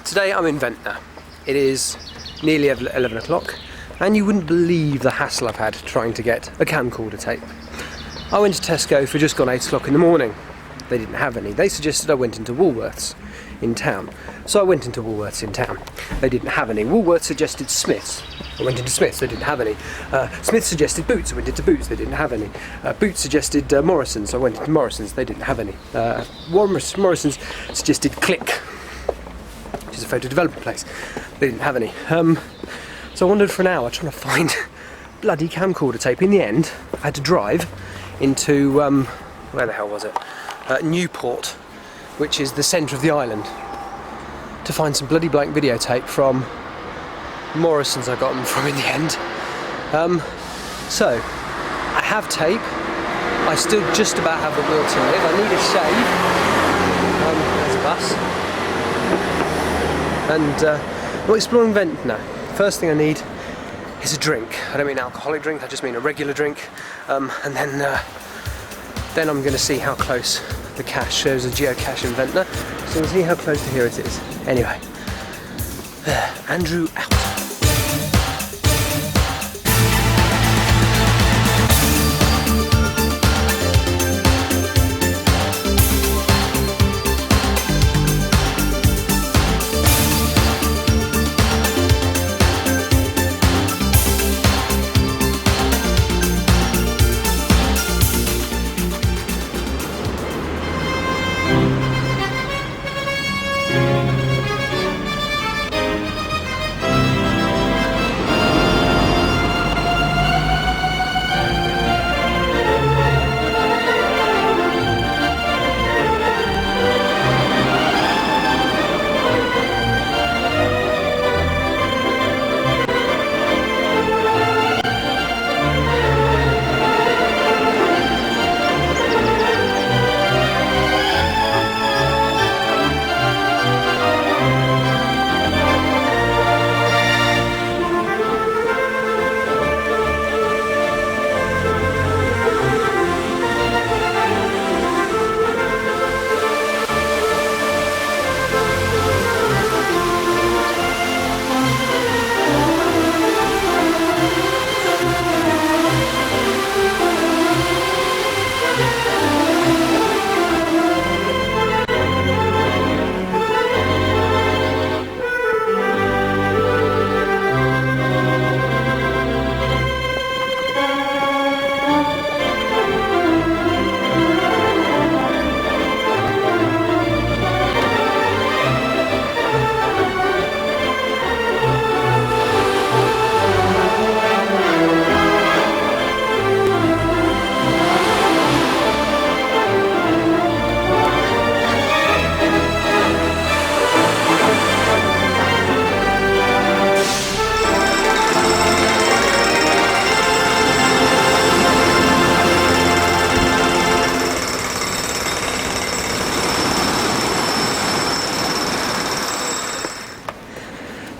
Today I'm in Ventnor. It is nearly 11 o'clock and you wouldn't believe the hassle I've had trying to get a camcorder tape. I went to Tesco for just gone 8 o'clock in the morning. They didn't have any. They suggested I went into Woolworths in town. So I went into Woolworths in town. They didn't have any. Woolworths suggested Smiths. I went into Smiths, they didn't have any. Smiths suggested Boots, I went into Boots, they didn't have any. Boots suggested Morrison's, I went into Morrison's, they didn't have any. Morrison's suggested Click, which is a photo development place. They didn't have any. So I wandered for an hour trying to find bloody camcorder tape. In the end, I had to drive into, where the hell was it? Newport, which is the centre of the island, to find some bloody blank videotape from Morrison's I got them from in the end. So, I have tape. I still just about have the will to live. I need a shave. There's a bus. And we're exploring Ventnor. First thing I need is a drink. I don't mean an alcoholic drink, I just mean a regular drink. And then I'm going to see how close the cache shows a geocache in Ventnor. So we'll see how close to here it is. Anyway, Andrew out.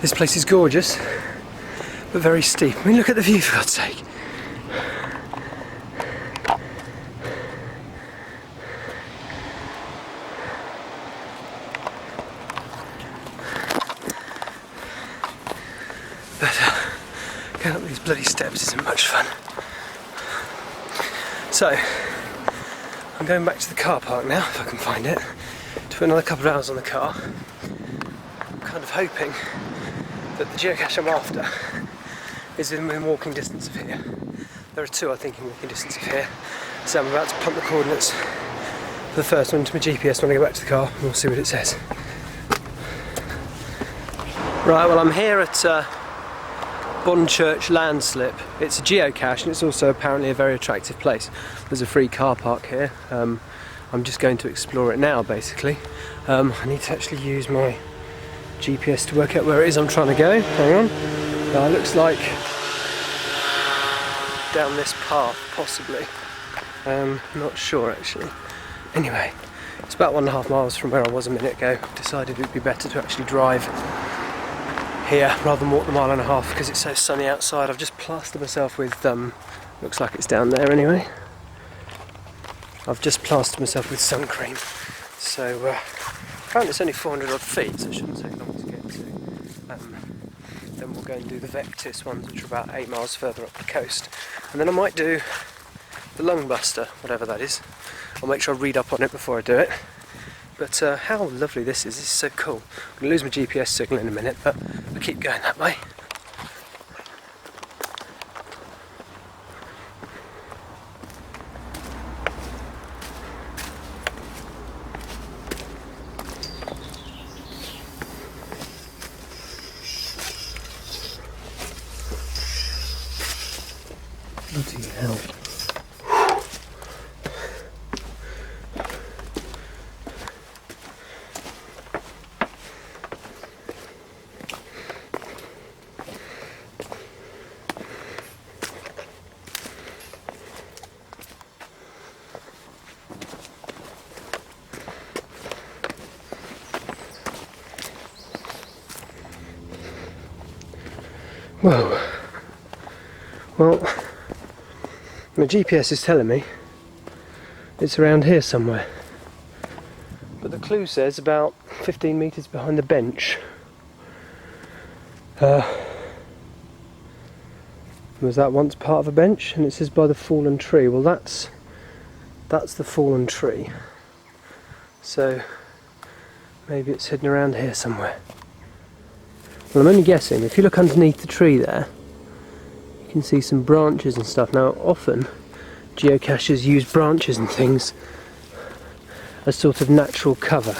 This place is gorgeous, but very steep. I mean, look at the view, for God's sake. But going up these bloody steps isn't much fun. So, I'm going back to the car park now, if I can find it, to put another couple of hours on the car. I'm kind of hoping that the geocache I'm after is within walking distance of here. There are two, I think, in walking distance of here. So I'm about to pump the coordinates for the first one into my GPS when I go back to the car, and we'll see what it says. Right, well, I'm here at Bonchurch Landslip. It's a geocache and it's also apparently a very attractive place. There's a free car park here. I'm just going to explore it now, basically. I need to actually use my GPS to work out where it is I'm trying to go. Hang on. It looks like down this path, possibly. Not sure actually. Anyway, it's about 1.5 miles from where I was a minute ago. Decided it would be better to actually drive here rather than walk the 1.5 miles because it's so sunny outside. I've just plastered myself with, looks like it's down there anyway. I've just plastered myself with sun cream. So, apparently it's only 400 odd feet, so it shouldn't take long to get. Then we'll go and do the Vectis ones, which are about 8 miles further up the coast. And then I might do the Lungbuster, whatever that is. I'll make sure I read up on it before I do it. But how lovely this is so cool. I'm going to lose my GPS signal in a minute, but I'll keep going that way. Bloody hell. Whoa. Well, my GPS is telling me it's around here somewhere. But the clue says about 15 metres behind the bench. Was that once part of a bench? And it says by the fallen tree. Well, that's the fallen tree. So maybe it's hidden around here somewhere. Well, I'm only guessing. If you look underneath the tree there, you can see some branches and stuff. Now, often geocachers use branches and things as sort of natural cover.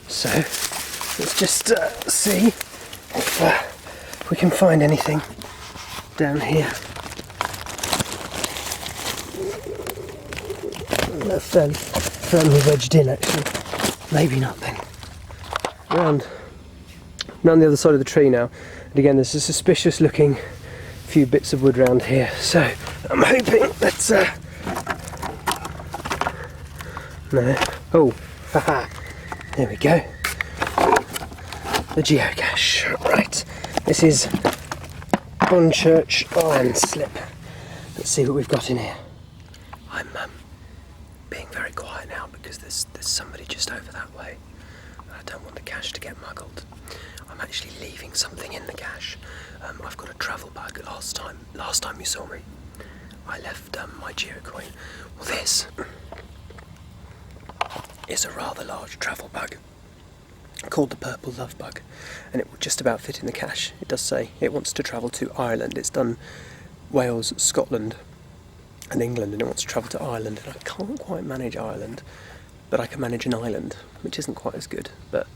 So let's just see if we can find anything down here. They're fairly firmly wedged in, actually. Maybe not then. Round the other side of the tree now, and again there's a suspicious looking few bits of wood around here, so I'm hoping that's no. Oh, haha, there we go, the geocache. Right, this is Bonchurch Landslip. Let's see what we've got in here. I'm being very quiet now because there's somebody just over that way. I don't want the cache to get muggled. I'm actually leaving something in the cache. I've got a travel bag. Last time you saw me, I left my geocoin. Well, this is a rather large travel bag called the Purple Love Bug, and it will just about fit in the cache. It does say it wants to travel to Ireland. It's done Wales, Scotland and England, and it wants to travel to Ireland, and I can't quite manage Ireland, but I can manage an island, which isn't quite as good, but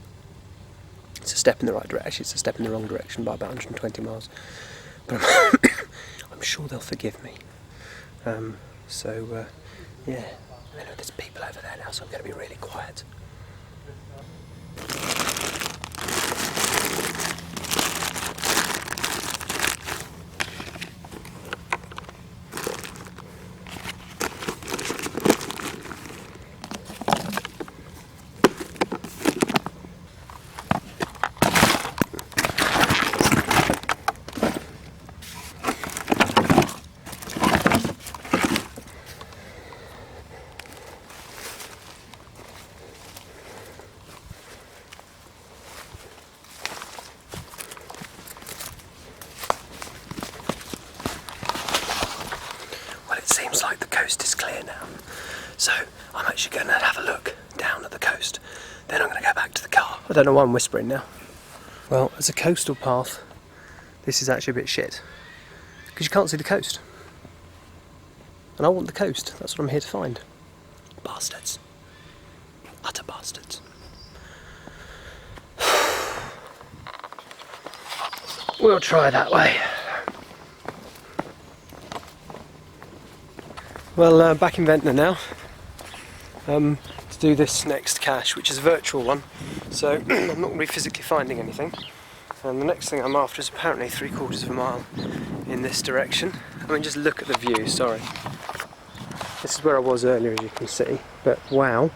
it's a step in the right direction. It's a step in the wrong direction by about 120 miles. But I'm sure they'll forgive me. Yeah. I know there's people over there now, so I'm going to be really quiet. Seems like the coast is clear now, so I'm actually going to have a look down at the coast, then I'm going to go back to the car. I don't know why I'm whispering now. Well, as a coastal path, this is actually a bit shit, because you can't see the coast, and I want the coast. That's what I'm here to find. Bastards. Utter bastards. We'll try that way. Well, back in Ventnor now, to do this next cache, which is a virtual one, so I'm not going to be physically finding anything, and the next thing I'm after is apparently 3/4 of a mile in this direction. I mean, just look at the view, sorry. This is where I was earlier, as you can see, but wow.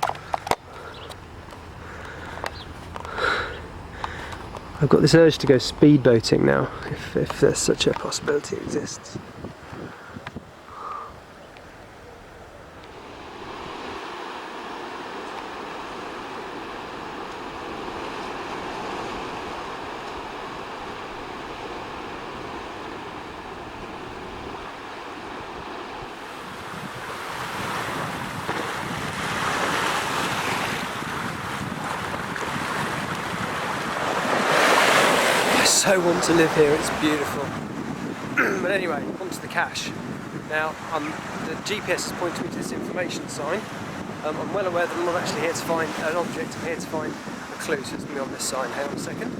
I've got this urge to go speedboating now, if there's such a possibility exists. so want to live here, it's beautiful. But anyway, onto the cache. Now, the GPS is pointing me to this information sign. I'm well aware that I'm not actually here to find an object, I'm here to find a clue, so it's going to be on this sign. Hang on a second.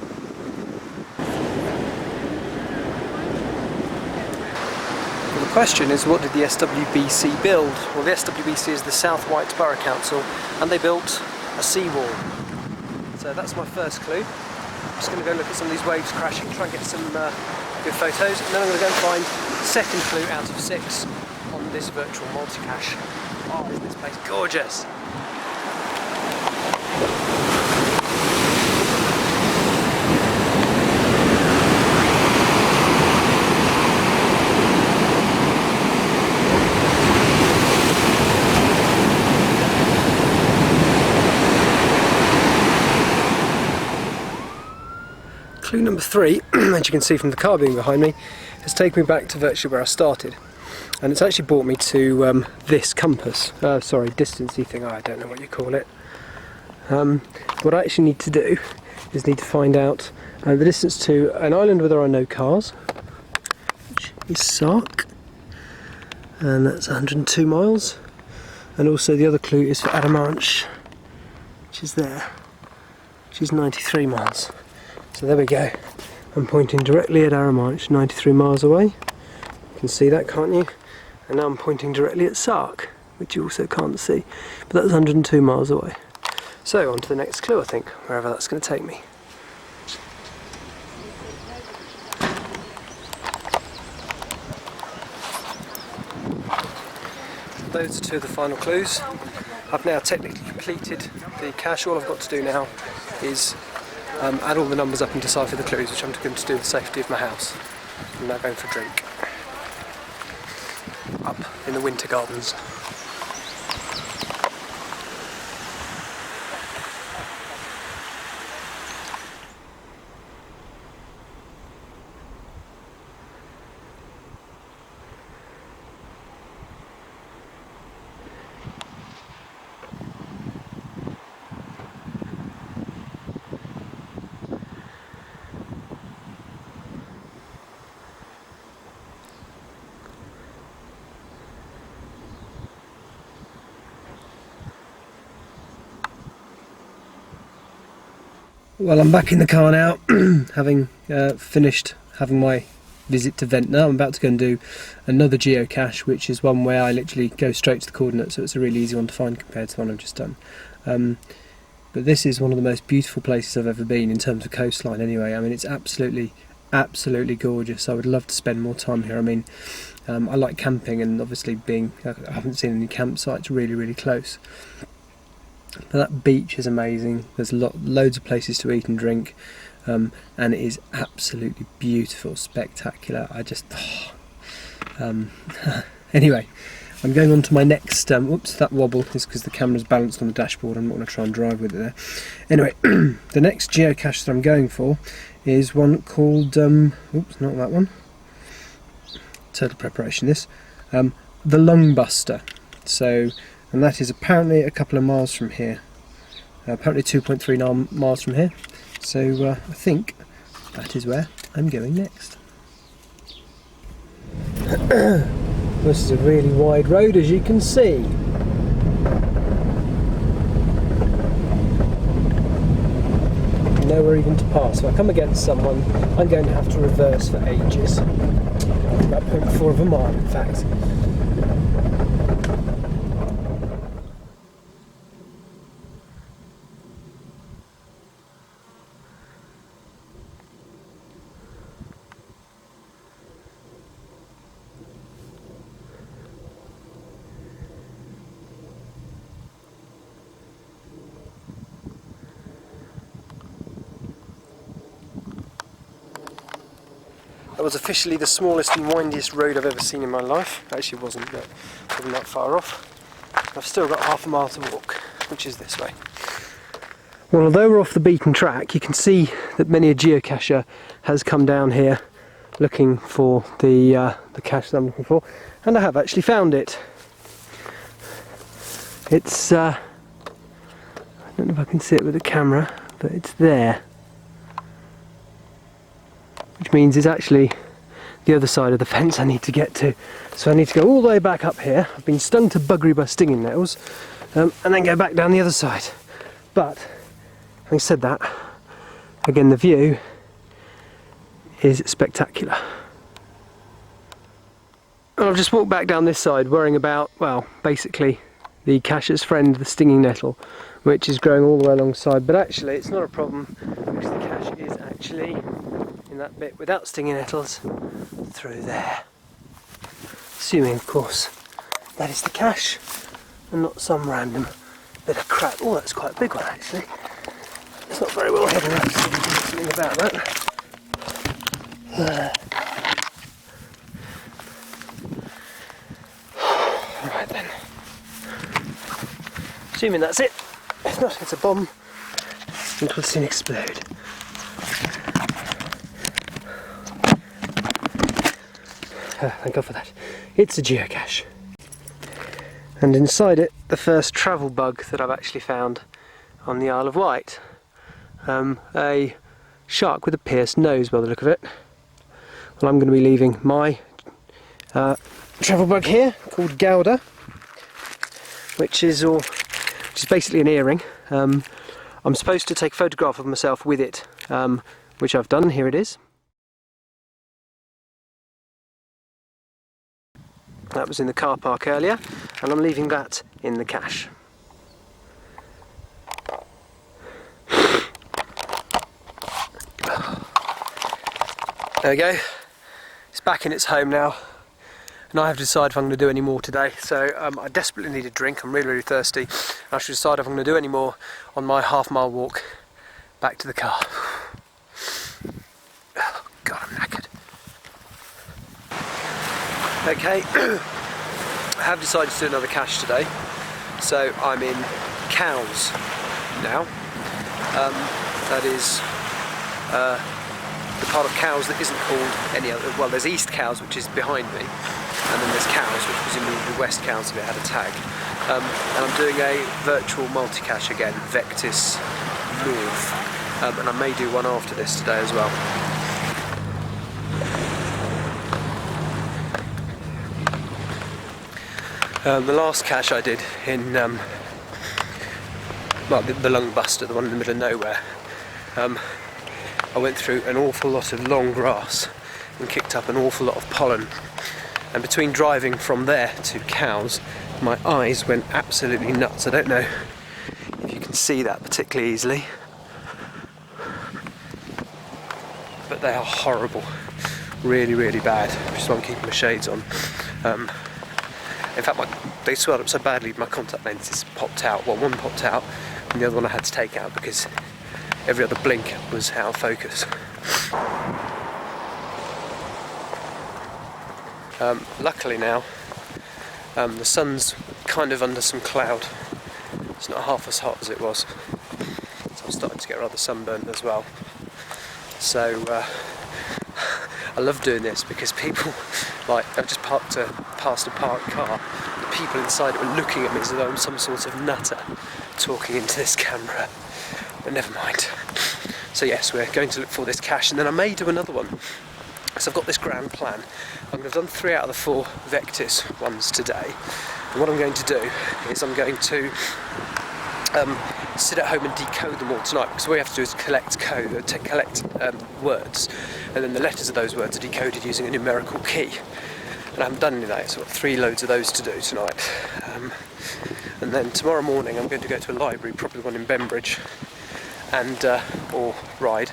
Well, the question is, what did the SWBC build? Well, the SWBC is the South Wight Borough Council, and they built a seawall. So that's my first clue. I'm just going to go look at some of these waves crashing, try and get some good photos, and then I'm going to go and find the second clue out of 6 on this virtual multi-cache. Oh, isn't this place gorgeous? Clue number 3, as you can see from the car being behind me, has taken me back to virtually where I started. And it's actually brought me to this compass, distancey thing, I don't know what you call it. What I actually need to do is need to find out the distance to an island where there are no cars, which is Sark, and that's 102 miles. And also the other clue is for Adamanch, which is there, which is 93 miles. So there we go, I'm pointing directly at Adamanch, 93 miles away. You can see that, can't you? And now I'm pointing directly at Sark, which you also can't see, but that's 102 miles away. So on to the next clue, I think, wherever that's going to take me. Those are 2 of the final clues. I've now technically completed the cache. All I've got to do now is add all the numbers up and decipher the clues, which I'm going to do in the safety of my house. I'm now going for a drink. Up in the Winter Gardens. Well, I'm back in the car now, having finished having my visit to Ventnor. I'm about to go and do another geocache, which is one where I literally go straight to the coordinates, so it's a really easy one to find compared to the one I've just done. But this is one of the most beautiful places I've ever been in terms of coastline anyway. I mean, it's absolutely gorgeous. I would love to spend more time here. I mean, I like camping, and obviously I haven't seen any campsites really close. But that beach is amazing. There's loads of places to eat and drink, and it is absolutely beautiful, spectacular. Anyway, I'm going on to my next. Whoops, that wobble is because the camera's balanced on the dashboard. I'm not going to try and drive with it there. Anyway, the next geocache that I'm going for is one called. Oops, not that one. Total preparation. This, the Lungbuster. So. And that is apparently a couple of miles from here, apparently 2.3 miles from here, so I think that is where I'm going next. This is a really wide road, as you can see. Nowhere even to pass, so I come against someone, I'm going to have to reverse for ages. About 0.4 of a mile, in fact. That was officially the smallest and windiest road I've ever seen in my life. It actually wasn't, but wasn't that far off. I've still got half a mile to walk, which is this way. Well, although we're off the beaten track, you can see that many a geocacher has come down here looking for the cache that I'm looking for, and I have actually found it. It's I don't know if I can see it with the camera, but it's there. means it's actually the other side of the fence I need to get to. So I need to go all the way back up here. I've been stung to buggery by stinging nettles, and then go back down the other side. But having said that, again, the view is spectacular. And I've just walked back down this side worrying about, well, basically the cacher's friend, the stinging nettle, which is growing all the way alongside. But actually it's not a problem, because the cache is actually in that bit without stinging nettles through there. Assuming, of course, that is the cache and not some random bit of crap. Oh, that's quite a big one actually. It's not very well hidden, that's something about that. Right then. Assuming that's it. If not, it's a bomb. It will soon explode. Thank God for that. It's a geocache. And inside it, the first travel bug that I've actually found on the Isle of Wight. A shark with a pierced nose by the look of it. Well, I'm going to be leaving my travel bug here, called Gouda, which is basically an earring. I'm supposed to take a photograph of myself with it, which I've done. Here it is. That was in the car park earlier, and I'm leaving that in the cache. There we go. It's back in its home now, and I have to decide if I'm going to do any more today. So I desperately need a drink. I'm really, really thirsty. I should decide if I'm going to do any more on my half-mile walk back to the car. Oh, God, I'm knackered. Okay, I have decided to do another cache today, so I'm in Cows now. That is the part of Cows that isn't called any other. Well, there's East Cows, which is behind me, and then there's Cows, which presumably would be West Cows if it had a tag. And I'm doing a virtual multi-cache again, Vectis North, and I may do one after this today as well. The last cache I did in, well, the Lung Buster, the one in the middle of nowhere, I went through an awful lot of long grass and kicked up an awful lot of pollen. And between driving from there to Cows, my eyes went absolutely nuts. I don't know if you can see that particularly easily, but they are horrible. Really, really bad, which is why I'm keeping my shades on. In fact, they swelled up so badly my contact lenses popped out. Well, one popped out and the other one I had to take out because every other blink was out of focus. Luckily now, the sun's kind of under some cloud. It's not half as hot as it was. So I'm starting to get rather sunburnt as well. So I love doing this because people, like, I've just parked past a parked car. The people inside it were looking at me as though I'm some sort of nutter talking into this camera. But never mind. So yes, we're going to look for this cache, and then I may do another one. So I've got this grand plan. I'm going to have done 3 out of the 4 Vectis ones today. And what I'm going to do is I'm going to sit at home and decode them all tonight, because what we have to do is collect words, and then the letters of those words are decoded using a numerical key. And I haven't done any of that, so I've got 3 loads of those to do tonight. And then tomorrow morning I'm going to go to a library, probably one in Bembridge, and or Ryde,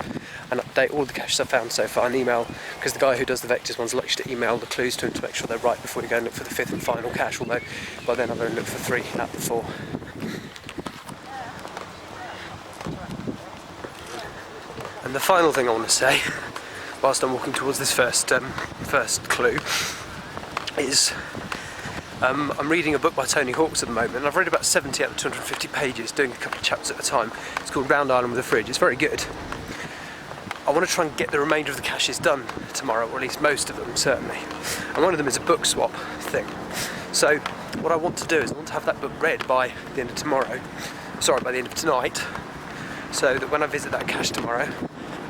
and update all the caches I've found so far and email, because the guy who does the Vectis ones likes you to email the clues to him to make sure they're right before you go and look for the 5th and final cache, although by then I've only looked for 3 out of the 4. And the final thing I want to say, whilst I'm walking towards this first clue, is I'm reading a book by Tony Hawks at the moment, and I've read about 70 out of 250 pages, doing a couple of chapters at a time. It's called Round Island with a Fridge. It's very good. I want to try and get the remainder of the caches done tomorrow, or at least most of them, certainly. And one of them is a book swap thing. So what I want to do is I want to have that book read by the end of by the end of tonight, so that when I visit that cache tomorrow,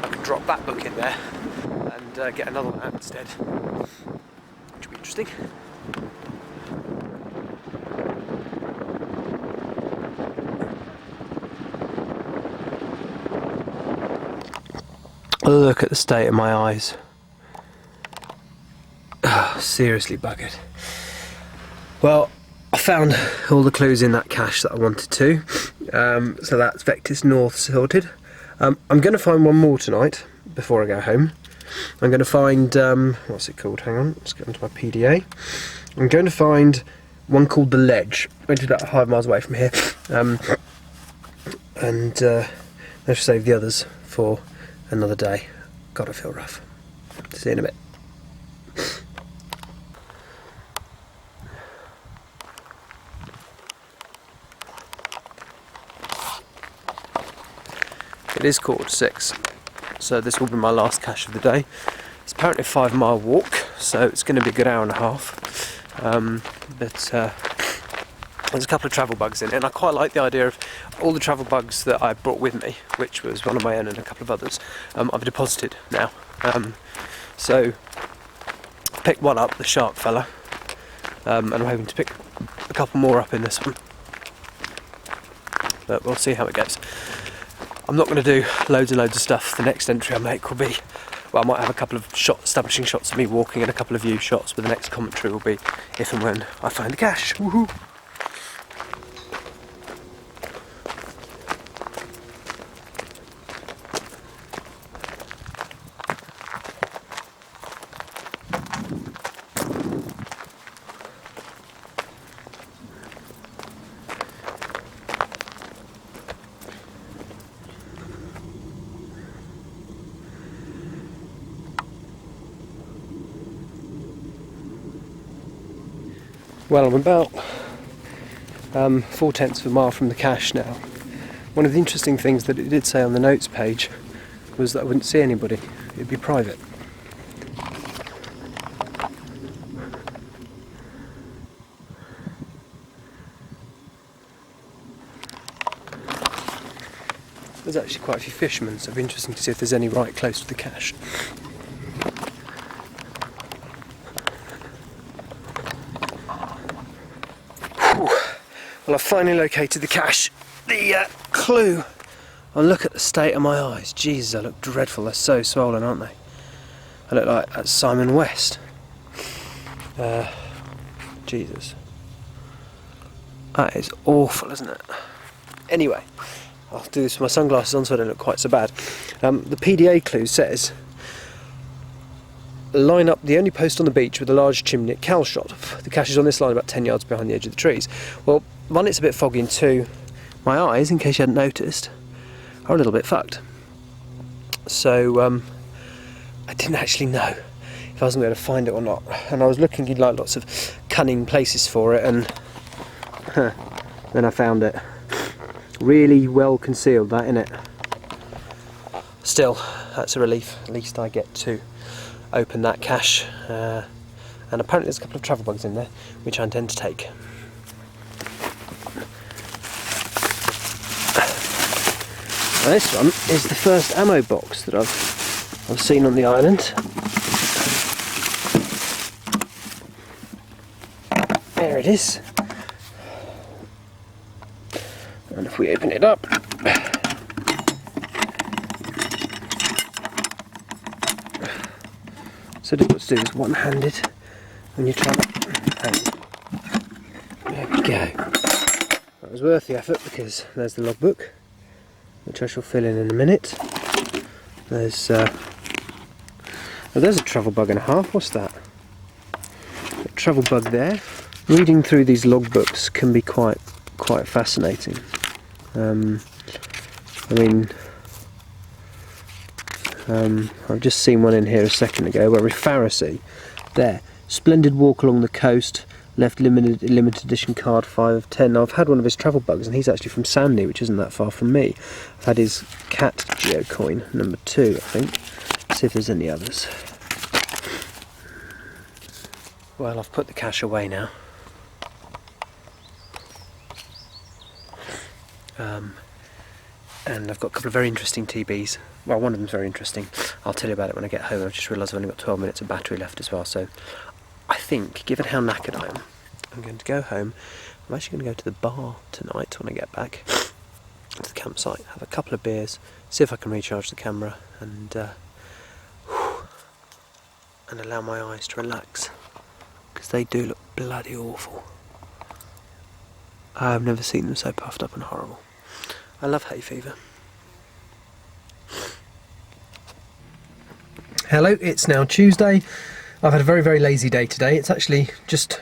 I can drop that book in there and and get another one out instead, which will be interesting. Look at the state of my eyes. Oh, seriously buggered. Well, I found all the clues in that cache that I wanted to, so that's Vectis North sorted. I'm going to find one more tonight before I go home. I'm going to find, what's it called? Hang on, let's get onto my PDA. I'm going to find one called The Ledge, which is about 5 miles away from here, and let's save the others for another day. God, I feel rough. See you in a bit. It is 5:45, so this will be my last cache of the day. It's apparently a 5-mile walk, so it's going to be a good hour and a half. But there's a couple of travel bugs in it, and I quite like the idea of all the travel bugs that I brought with me, which was one of my own and a couple of others. I've deposited now. So I picked one up, the shark fella, and I'm hoping to pick a couple more up in this one. But we'll see how it goes. I'm not going to do loads and loads of stuff. The next entry I make will be, well, I might have a couple of establishing shots of me walking and a couple of view shots, but the next commentary will be if and when I find the cache. Woohoo! Well, I'm about 4/10 of a mile from the cache now. One of the interesting things that it did say on the notes page was that I wouldn't see anybody. It'd be private. There's actually quite a few fishermen, so it'd be interesting to see if there's any right close to the cache. Well, I've finally located the cache. The clue. Oh, look at the state of my eyes. Jesus, I look dreadful. They're so swollen, aren't they? I look like that's Simon West. Jesus. That is awful, isn't it? Anyway, I'll do this with my sunglasses on so I don't look quite so bad. The PDA clue says, line up the only post on the beach with a large chimney at Calshot. The cache is on this line about 10 yards behind the edge of the trees. Well, one, it's a bit foggy, and two, my eyes, in case you hadn't noticed, are a little bit fucked. So I didn't actually know if I was going to be able to find it or not. And I was looking in like lots of cunning places for it, and then I found it. Really well concealed, that, innit? Still, that's a relief. At least I get to open that cache, and apparently there's a couple of travel bugs in there which I intend to take. Now this one is the first ammo box that I've seen on the island. There it is, and if we open it up, so difficult to do this one-handed when you try to. There we go. That was worth the effort, because there's the logbook, which I shall fill in a minute. There's oh, there's a travel bug and a half. What's that? A travel bug there. Reading through these logbooks can be quite fascinating. I mean, I've just seen one in here a second ago where a Pharisee, there, splendid walk along the coast, left limited edition card 5 of 10. Now, I've had one of his travel bugs, and he's actually from Sandy, which isn't that far from me. I've had his cat geocoin, number 2, I think. Let's see if there's any others. Well, I've put the cache away now. and I've got a couple of very interesting TBs. Well, one of them's very interesting. I'll tell you about it when I get home. I've just realised I've only got 12 minutes of battery left as well, so I think, given how knackered I am, I'm going to go home. I'm actually going to go to the bar tonight when I get back to the campsite, have a couple of beers, see if I can recharge the camera, and allow my eyes to relax, because they do look bloody awful. I've never seen them so puffed up and horrible. I love hay fever. Hello, it's now Tuesday. I've had a very, very lazy day today. It's actually just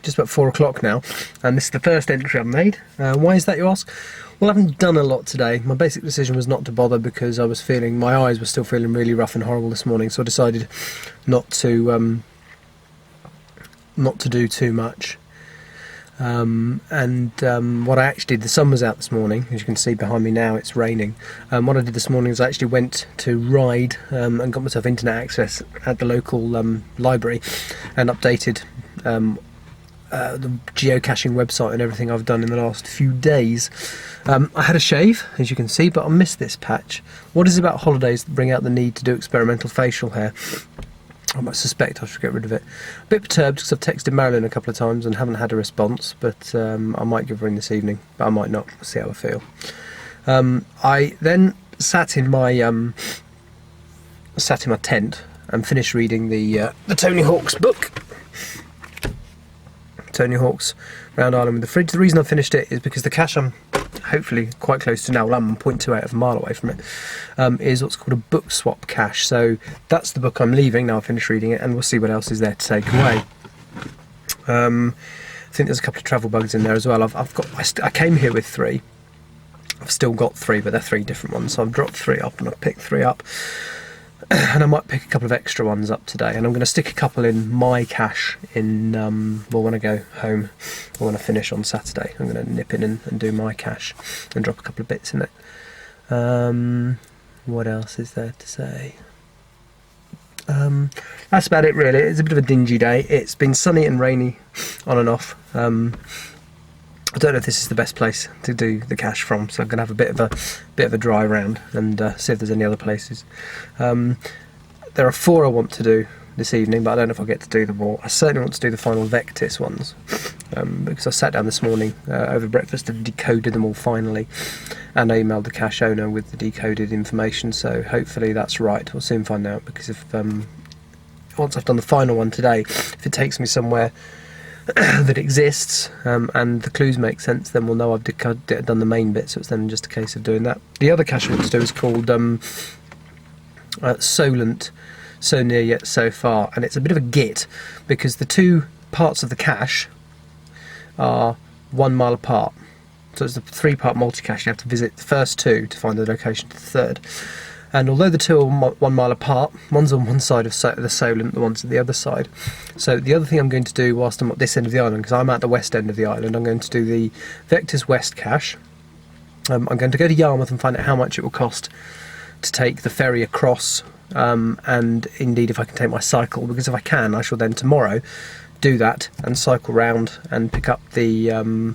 about 4 o'clock now, and this is the first entry I've made. Why is that, you ask? Well, I haven't done a lot today. My basic decision was not to bother because my eyes were still feeling really rough and horrible this morning, so I decided not to do too much. What I actually did, the sun was out this morning, as you can see behind me now, it's raining. What I did this morning is I actually went to Ride and got myself internet access at the local library and updated the geocaching website and everything I've done in the last few days. I had a shave, as you can see, but I missed this patch. What is it about holidays that bring out the need to do experimental facial hair? I might suspect I should get rid of it. A bit perturbed because I've texted Marilyn a couple of times and haven't had a response, but I might give her in this evening, but I might not. We'll see how I feel. I then sat in my tent and finished reading the Tony Hawk's book. Tony Hawk's Round Island with the Fridge. The reason I finished it is because the cache I'm hopefully quite close to now, well, I'm 0.28 of a mile away from it, is what's called a book swap cache. So that's the book I'm leaving now I've finished reading it, and we'll see what else is there to take away. I think there's a couple of travel bugs in there as well. I came here with 3. I've still got 3, but they're 3 different ones, so I've dropped 3 up and I've picked 3 up. And I might pick a couple of extra ones up today, and I'm going to stick a couple in my cache when I go home, or when I finish on Saturday. I'm going to nip in and do my cache and drop a couple of bits in it. What else is there to say? That's about it really. It's a bit of a dingy day. It's been sunny and rainy on and off. I don't know if this is the best place to do the cache from, so I'm going to have a bit of a dry round and see if there's any other places. There are 4 I want to do this evening, but I don't know if I'll get to do them all. I certainly want to do the final Vectis ones, because I sat down this morning over breakfast and decoded them all finally, and I emailed the cache owner with the decoded information, so hopefully that's right. We'll soon find out, because if once I've done the final one today, if it takes me somewhere that exists and the clues make sense, then we'll know I've done the main bit, so it's then just a case of doing that. The other cache I want to do is called Solent, So Near Yet So Far, and it's a bit of a git because the 2 parts of the cache are 1 mile apart. So it's a 3-part multi-cache. You have to visit the first 2 to find the location to the 3rd. And although the 2 are 1 mile apart, one's on one side of the Solent, the one's at the other side. So the other thing I'm going to do whilst I'm at this end of the island, because I'm at the west end of the island, I'm going to do the Vectis West cache. I'm going to go to Yarmouth and find out how much it will cost to take the ferry across, and indeed if I can take my cycle, because if I can, I shall then tomorrow do that and cycle round and pick up the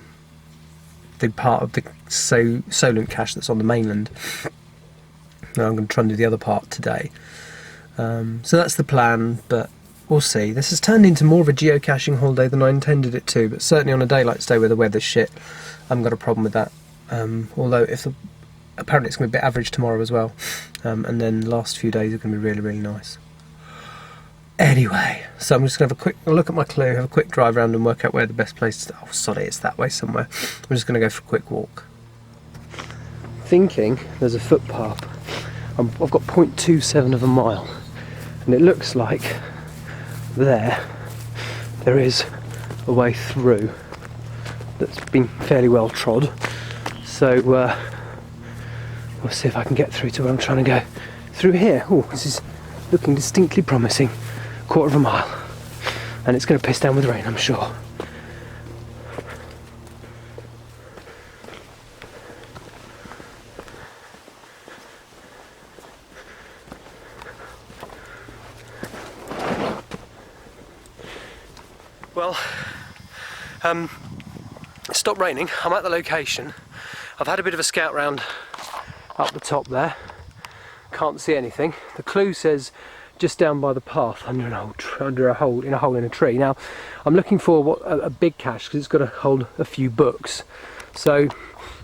part of the Solent cache that's on the mainland. Now I'm going to try and do the other part today. So that's the plan, but we'll see. This has turned into more of a geocaching holiday than I intended it to, but certainly on a day like today where the weather's shit, I haven't got a problem with that. Although apparently it's going to be a bit average tomorrow as well, and then the last few days are going to be really, really nice. Anyway, so I'm just going to have a quick look at my clue, have a quick drive around and work out where the best place to... Oh, sorry, it's that way somewhere. I'm just going to go for a quick walk. Thinking there's a footpath. I've got 0.27 of a mile, and it looks like there is a way through that's been fairly well trod, so we'll see if I can get through to where I'm trying to go. Through here, oh, this is looking distinctly promising. 1/4 of a mile, and it's going to piss down with rain, I'm sure. Well, it stopped raining. I'm at the location. I've had a bit of a scout round up the top there. Can't see anything. The clue says just down by the path under a hole in a tree. Now I'm looking for a big cache because it's got to hold a few books. So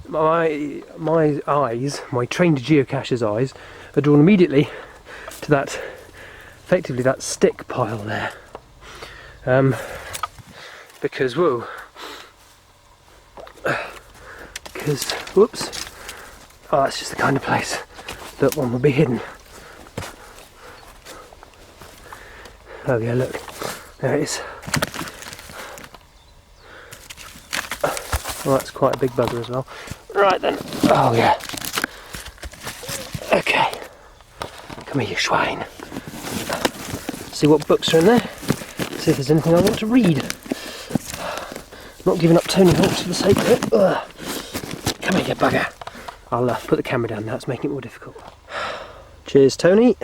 my eyes, my trained geocacher's eyes, are drawn immediately to that, effectively that stick pile there. Because whoops, oh, that's just the kind of place that one would be hidden. Oh yeah, look, there it is. Well, that's quite a big bugger as well. Right then, oh yeah. Okay, come here, you swine. See what books are in there. See if there's anything I want to read. Not giving up Tony Hawk's for the sake of it. Ugh. Come here, you bugger. I'll put the camera down now, it's making it more difficult. Cheers, Tony.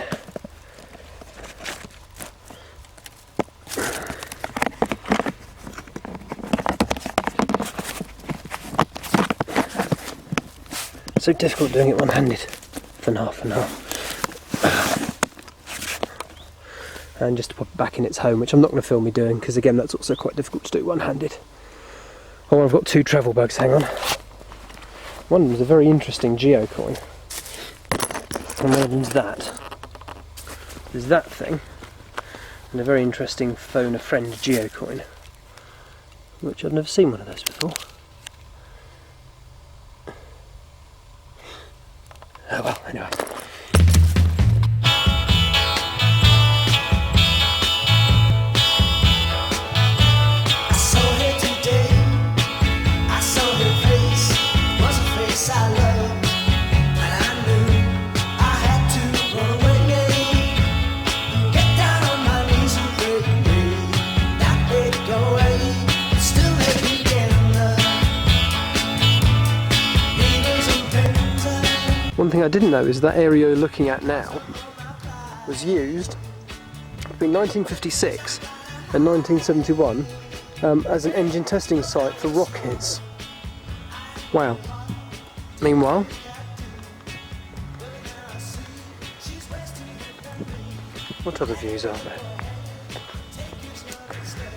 So difficult doing it one-handed. For half and half. And just to pop it back in its home, which I'm not going to film me doing, because again that's also quite difficult to do one-handed. Oh, I've got two travel bugs, hang on. One of them is a very interesting geocoin. And one of them's that. There's that thing, and a very interesting phone a friend geocoin, which I've never seen one of those before. Oh well, anyway. One thing I didn't know is that area you're looking at now was used between 1956 and 1971 as an engine testing site for rockets. Wow. Meanwhile, what other views are there?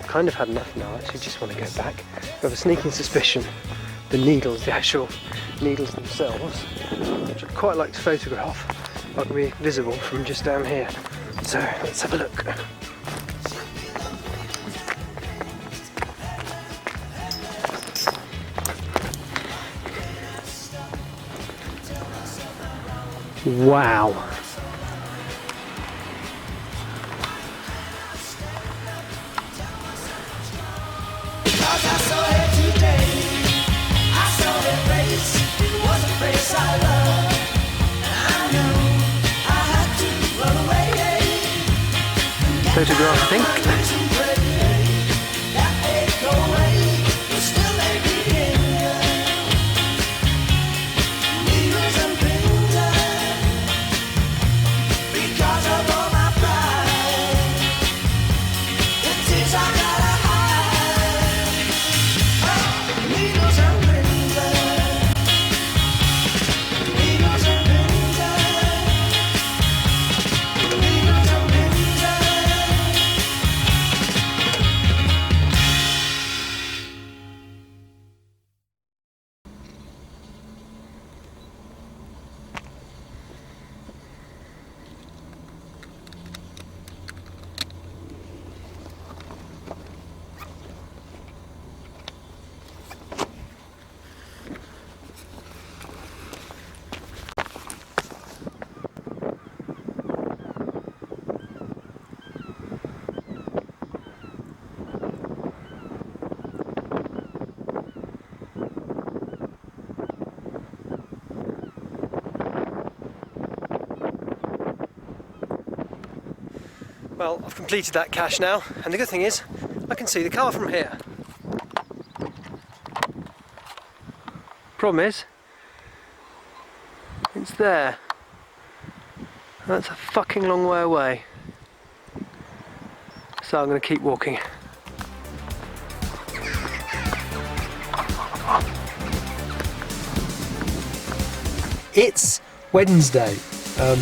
Kind of had enough now, I actually just want to go back. I have a sneaking suspicion the needles, the actual needles themselves, which I'd quite like to photograph, are going to be visible from just down here. So let's have a look. Wow. Photograph, I think. Well, I've completed that cache now, and the good thing is, I can see the car from here. Problem is, it's there. That's a fucking long way away. So I'm going to keep walking. It's Wednesday.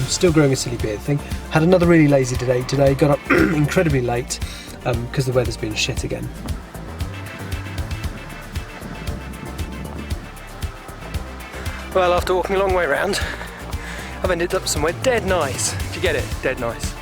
Still growing a silly beard thing. Had another really lazy day today. Got up incredibly late because the weather's been shit again. Well, after walking a long way round, I've ended up somewhere dead nice. Do you get it? Dead nice.